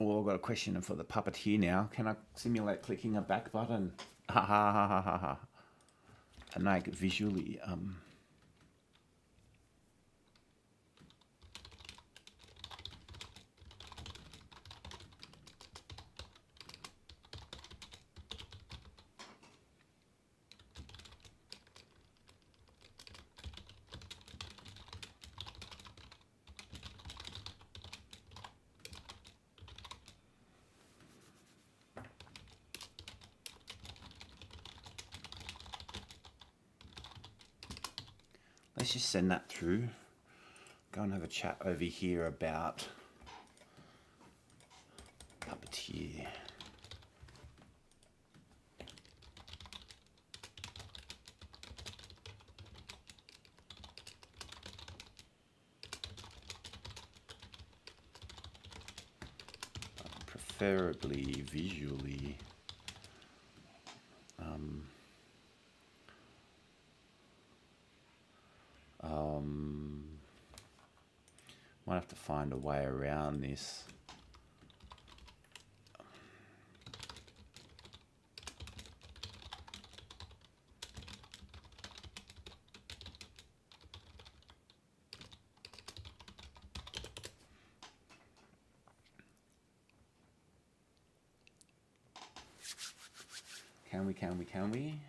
Well, I've got a question for the Puppeteer now. Can I simulate clicking a back button? Ha ha ha ha ha ha. And make it visually. Let's just send that through. Go and have a chat over here about Puppeteer. Preferably visually. Might have to find a way around this. Can we?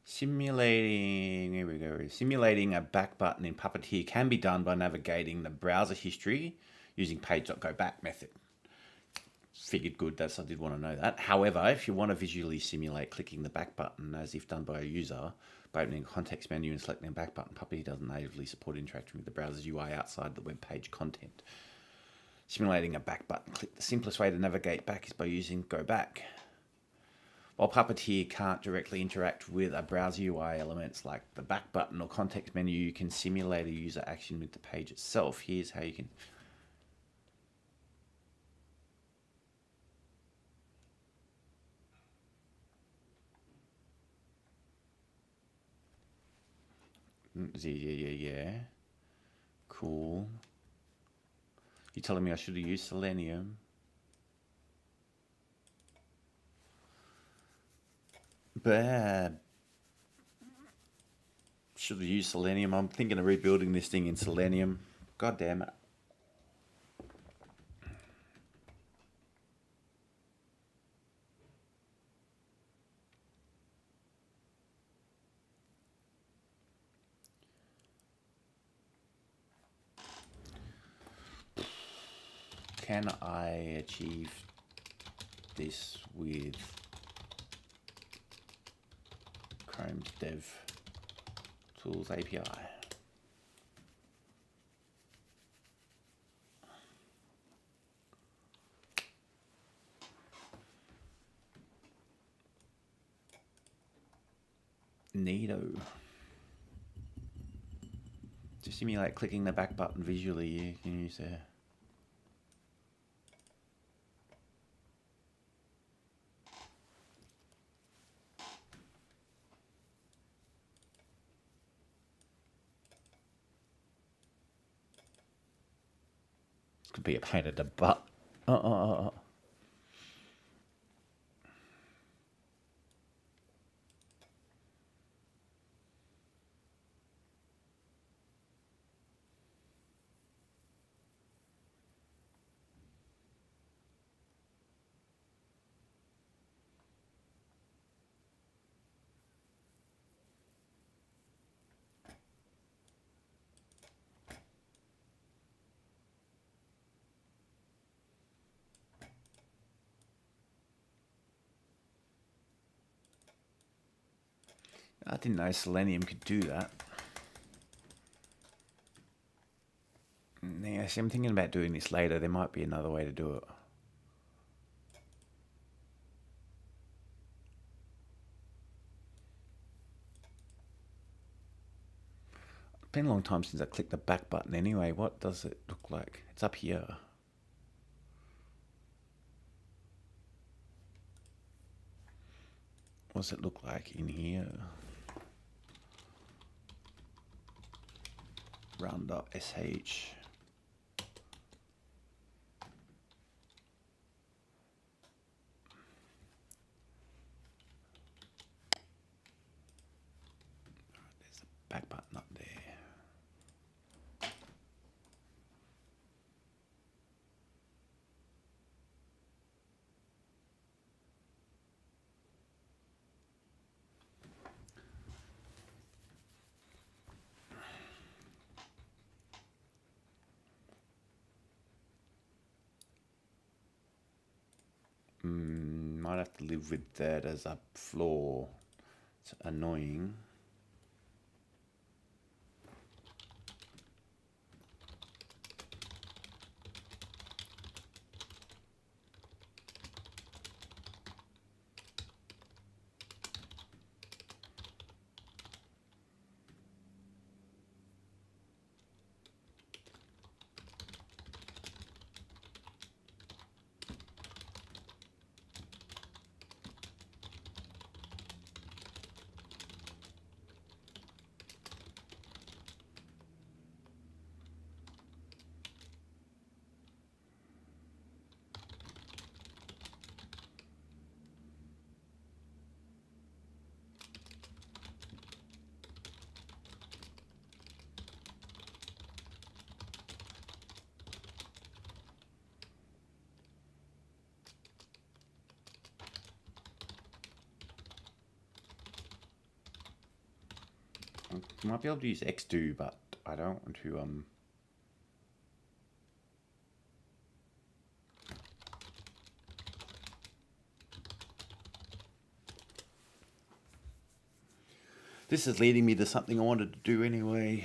Simulating, here we go. Simulating a back button in Puppeteer can be done by navigating the browser history using page.goBack method. Figured good, I did want to know that. However, if you want to visually simulate clicking the back button as if done by a user, by opening a context menu and selecting the back button, Puppeteer doesn't natively support interacting with the browser's UI outside the web page content. Simulating a back button click. The simplest way to navigate back is by using goBack. While Puppeteer can't directly interact with a browser UI elements like the back button or context menu, you can simulate a user action with the page itself. Here's how you can. Yeah. Cool. You're telling me I should have used Selenium? Bad. Should have used Selenium. I'm thinking of rebuilding this thing in Selenium. God damn it. Can I achieve this with Chrome's Dev Tools API? Neato. To simulate clicking the back button visually, you can use the could be a pain in the butt. I didn't know Selenium could do that. Yeah, see, I'm thinking about doing this later. There might be another way to do it. It's been a long time since I clicked the back button anyway. What does it look like? It's up here. What does it look like in here? Run.sh. There's a back button up there. Might have to live with that as a flaw. It's annoying. I might be able to use xdo, but I don't want to This is leading me to something I wanted to do anyway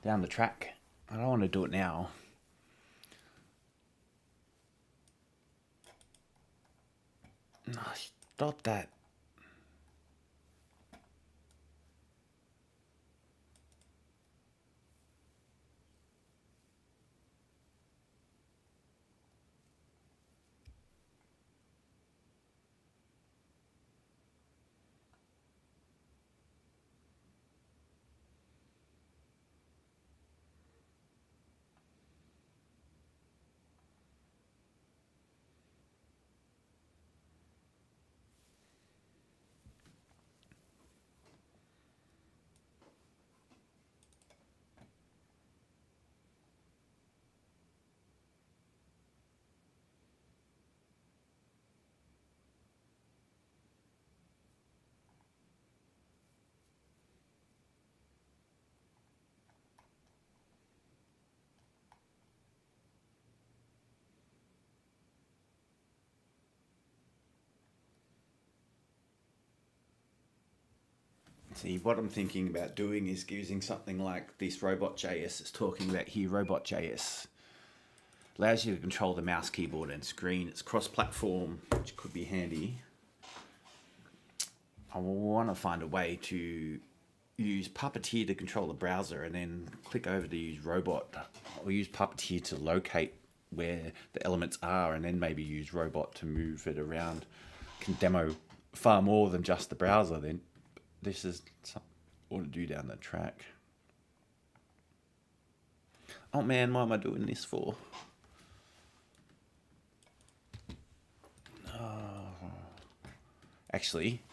down the track. I don't want to do it now. No, stop that. See, what I'm thinking about doing is using something like this robot.js is talking about here. Robot.js allows you to control the mouse, keyboard, and screen. It's cross-platform, which could be handy. I want to find a way to use Puppeteer to control the browser and then click over to use Robot, or use Puppeteer to locate where the elements are and then maybe use Robot to move it around. Can demo far more than just the browser then. This is something I want to do down the track. Oh man, why am I doing this for? Actually,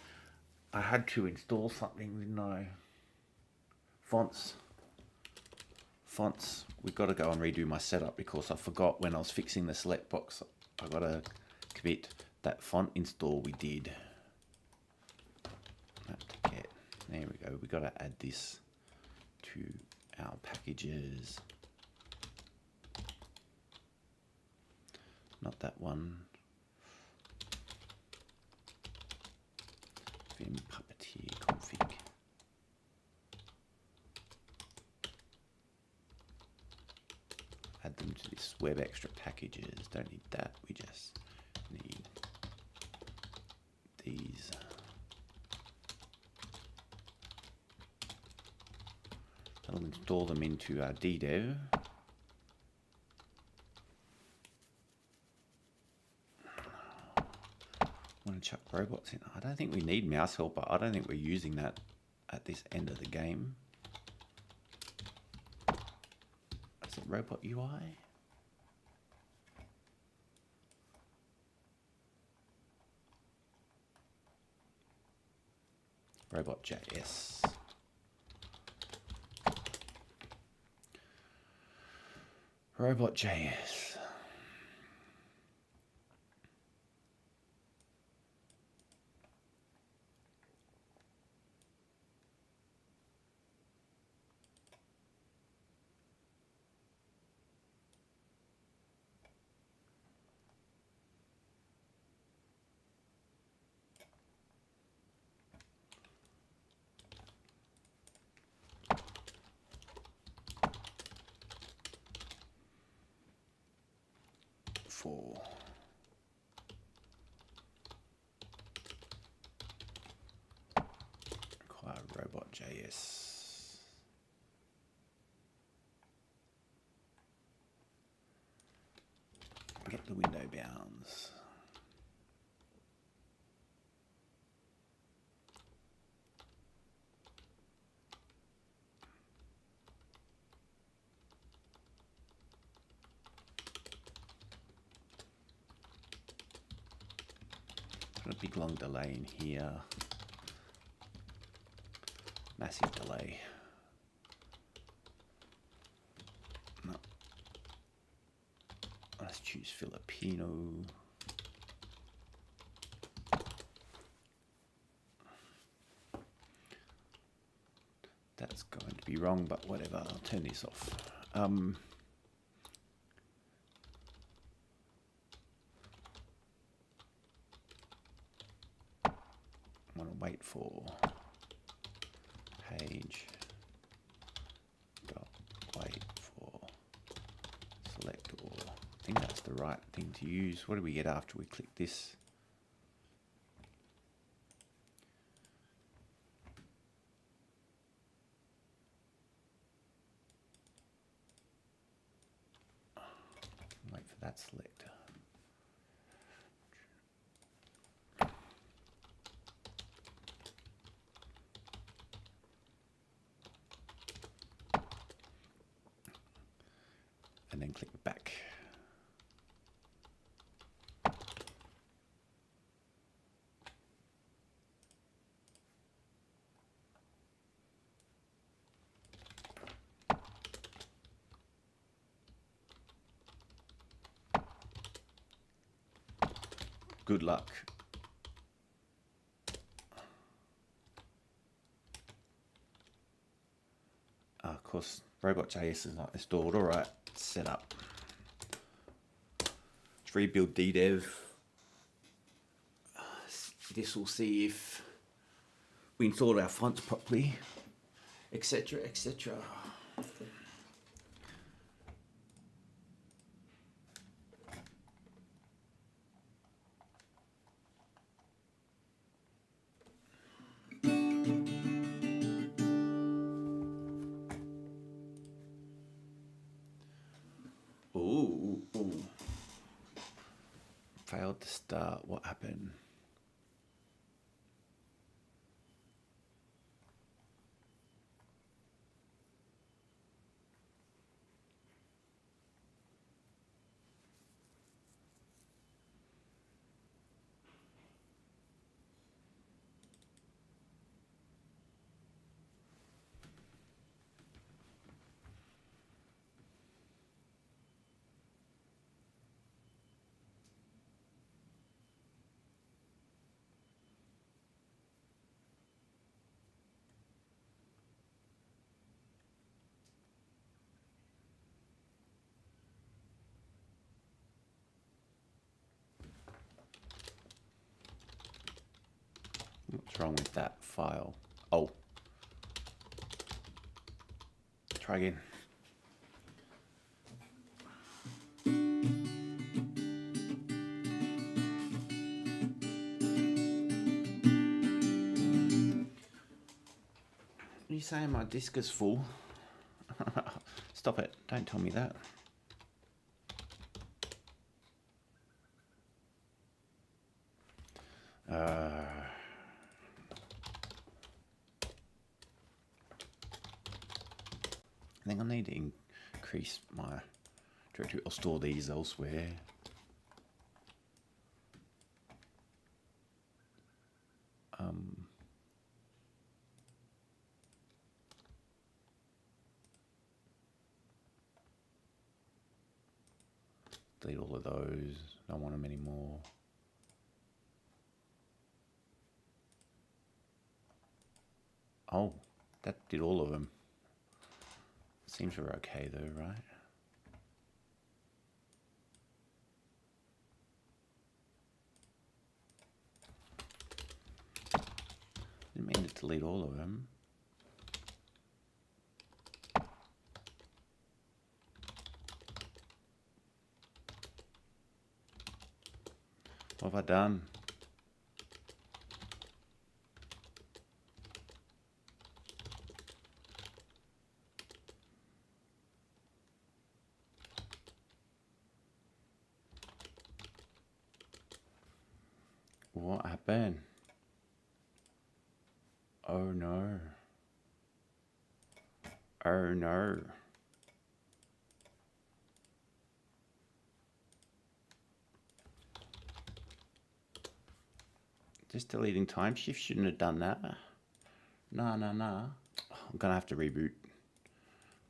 I had to install something, didn't I? Fonts. We've got to go and redo my setup because I forgot when I was fixing the select box. I got to commit that font install we did. There we go. We got to add this to our packages. Not that one. Vim Puppeteer config. web extra packages. Don't need that. We just need these. That'll install them into our DDev. Want to chuck robots in? I don't think we need mouse helper. I don't think we're using that at this end of the game. Is it robot UI? Robot.js. Robot.js. Require robot.js. Get the window bounds. Got a big long delay in here. Massive delay. No. Let's choose Filipino. That's going to be wrong, but whatever. I'll turn this off. I want to wait for page dot wait for select all. I think that's the right thing to use. What do we get after we click this? Wait for that selector. And then click back. Good luck. Of course, Robot.js is not installed. All right, set up. Let's rebuild DDev. This will see if we installed our fonts properly, etc., etc. Failed to start. What happened? What's wrong with that file? Oh. Try again. saying my disk is full? Stop it. Don't tell me that. I think I need to increase my directory. I'll store these elsewhere. Delete all of those. Don't want them anymore. Oh, that did all of them. Seems we're okay though, right? Didn't mean to delete all of them. What have I done? What happened? Oh no. Oh no. Just deleting timeshift shouldn't have done that. Nah. I'm gonna have to reboot.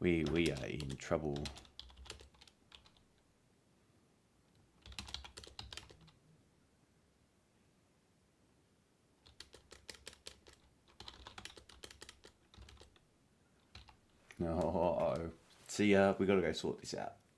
We are in trouble. No. See ya. We gotta go sort this out.